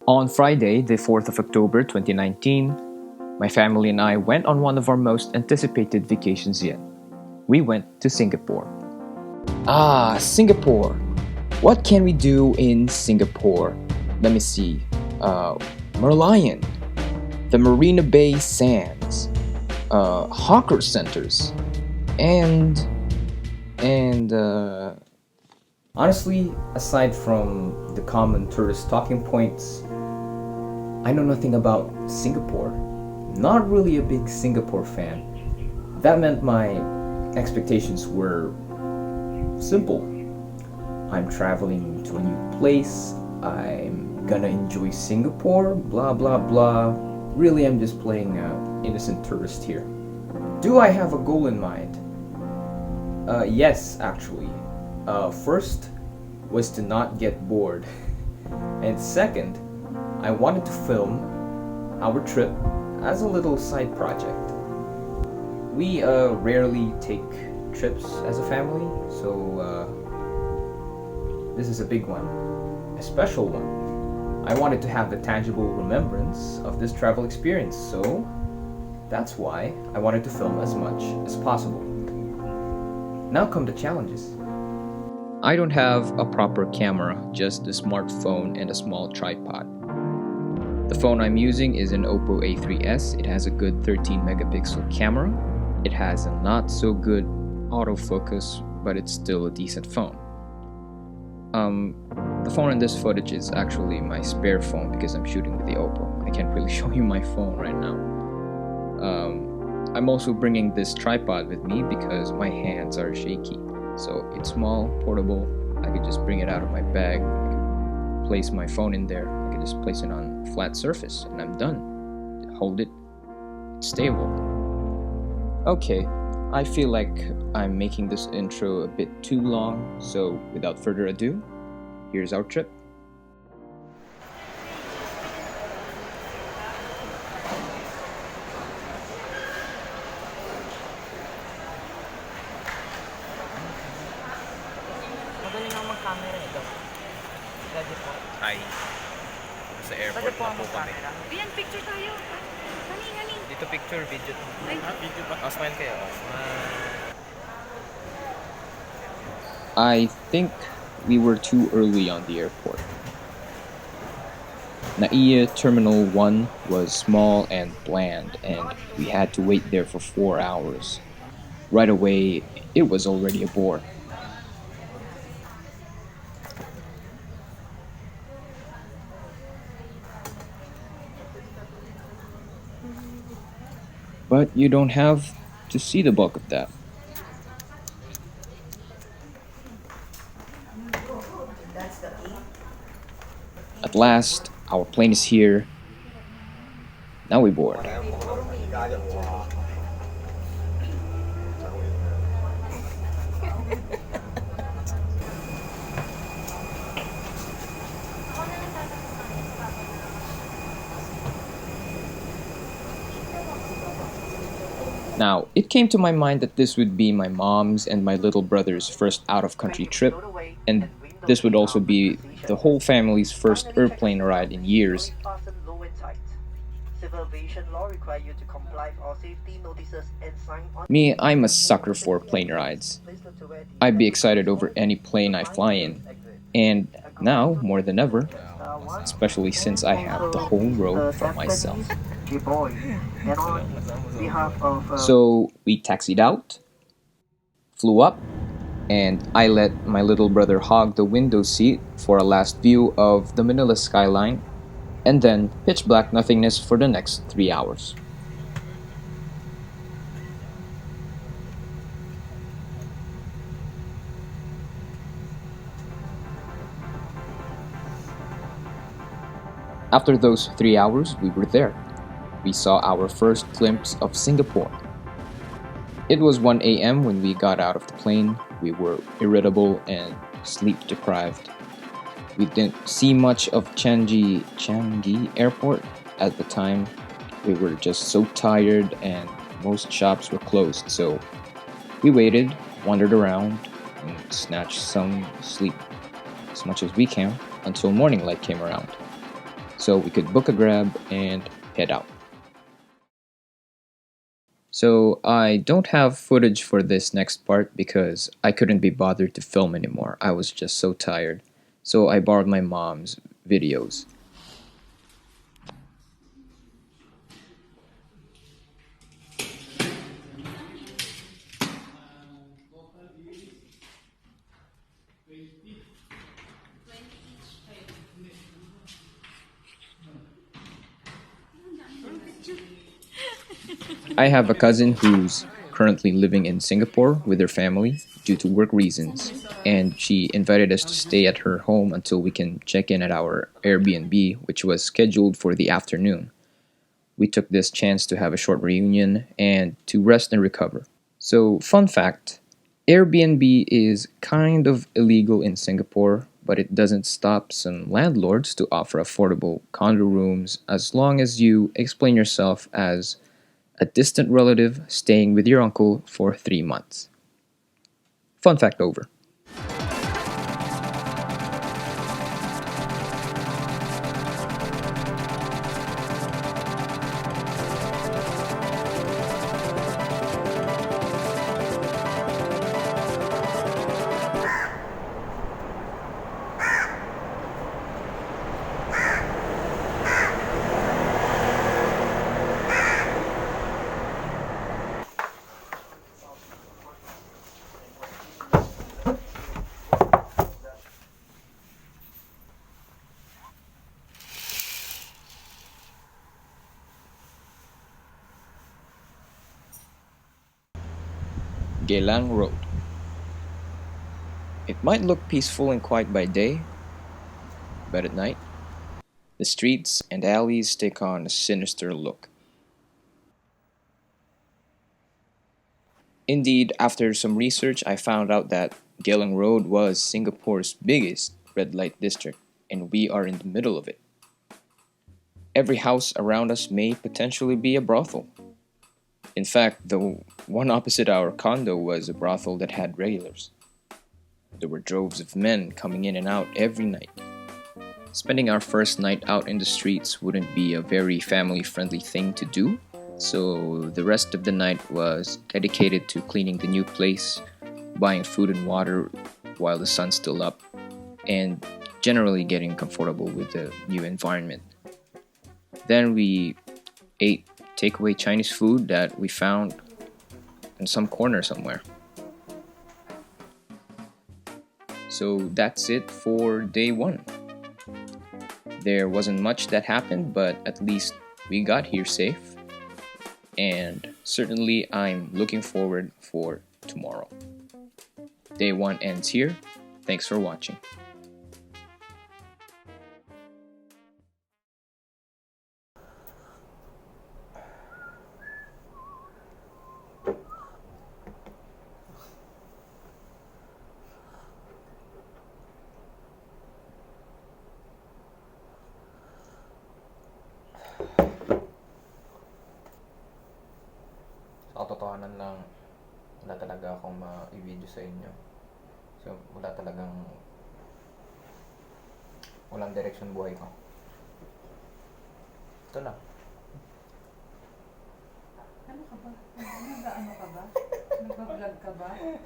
On Friday, the 4th of October 2019, my family and I went on one of our most anticipated vacations yet. We went to Singapore. Singapore! What can we do in Singapore? Let me see. Merlion, the Marina Bay Sands, hawker centers, and honestly, aside from the common tourist talking points, I know nothing about Singapore. Not really a big Singapore fan. That meant my expectations were simple. I'm traveling to a new place. I'm gonna enjoy Singapore, blah blah blah. Really, I'm just playing innocent tourist here. Do I have a goal in mind? Yes, actually. First was to not get bored. And second, I wanted to film our trip as a little side project. We rarely take trips as a family, so this is a big one, a special one. I wanted to have the tangible remembrance of this travel experience, so that's why I wanted to film as much as possible. Now come the challenges. I don't have a proper camera, just a smartphone and a small tripod. The phone I'm using is an Oppo A3s. It has a good 13 megapixel camera. It has a not so good autofocus, but it's still a decent phone. The phone in this footage is actually my spare phone because I'm shooting with the Oppo. I can't really show you my phone right now. I'm also bringing this tripod with me because my hands are shaky. So it's small, portable. I could just bring it out of my bag. I could place my phone in there. I could just place it on a flat surface and I'm done. Hold it. It's stable. Okay, I feel like I'm making this intro a bit too long, so without further ado, here's our trip. Magaling ang mag-camera ito. Pwede po. Hi. Sa Pwede airport po na ang po kami. mag-camera. Ayan, picture tayo. Hali. Dito picture, video. Ay. Video ba? Oh, smile kayo. Oh, smile. I think we were too early on the airport. Naiya Terminal 1 was small and bland, and we had to wait there for 4 hours. Right away, it was already a bore. But you don't have to see the bulk of that. At last, our plane is here. Now we board. Now, it came to my mind that this would be my mom's and my little brother's first out-of-country trip, and this would also be the whole family's first airplane ride in years. Me, I'm a sucker for plane rides. I'd be excited over any plane I fly in, and now, more than ever, especially since I have the whole row for myself. So we taxied out, flew up, and I let my little brother hog the window seat for a last view of the Manila skyline, and then pitch black nothingness for the next 3 hours. After those 3 hours, we were there. We saw our first glimpse of Singapore. It was 1 a.m. when we got out of the plane. We were irritable and sleep deprived. We didn't see much of Changi Airport at the time. We were just so tired and most shops were closed, so we waited, wandered around, and snatched some sleep as much as we can until morning light came around. so we could book a grab and head out. So I don't have footage for this next part because I couldn't be bothered to film anymore. I was just so tired. So I borrowed my mom's videos. I have a cousin who's currently living in Singapore with her family due to work reasons, and she invited us to stay at her home until we can check in at our Airbnb, which was scheduled for the afternoon. We took this chance to have a short reunion and to rest and recover. So, fun fact, Airbnb is kind of illegal in Singapore, but it doesn't stop some landlords to offer affordable condo rooms as long as you explain yourself as a distant relative staying with your uncle for 3 months. Fun fact over. Geylang Road. It might look peaceful and quiet by day, but at night, the streets and alleys take on a sinister look. Indeed, after some research, I found out that Geylang Road was Singapore's biggest red light district, and we are in the middle of it. Every house around us may potentially be a brothel. In fact, the one opposite our condo was a brothel that had regulars. There were droves of men coming in and out every night. Spending our first night out in the streets wouldn't be a very family friendly thing to do, so the rest of the night was dedicated to cleaning the new place, buying food and water while the sun's still up, and generally getting comfortable with the new environment. Then we ate takeaway Chinese food that we found in some corner somewhere. So that's it for day one. There wasn't much that happened, but at least we got here safe. And certainly I'm looking forward for tomorrow. Day one ends here. Thanks for watching. Sa katotohanan lang, wala talaga akong ma-video sa inyo. So, walang direksyon buhay ko. Ito na. Ano ka ba? Nag-ano ka ba? Nagbablog ka ba?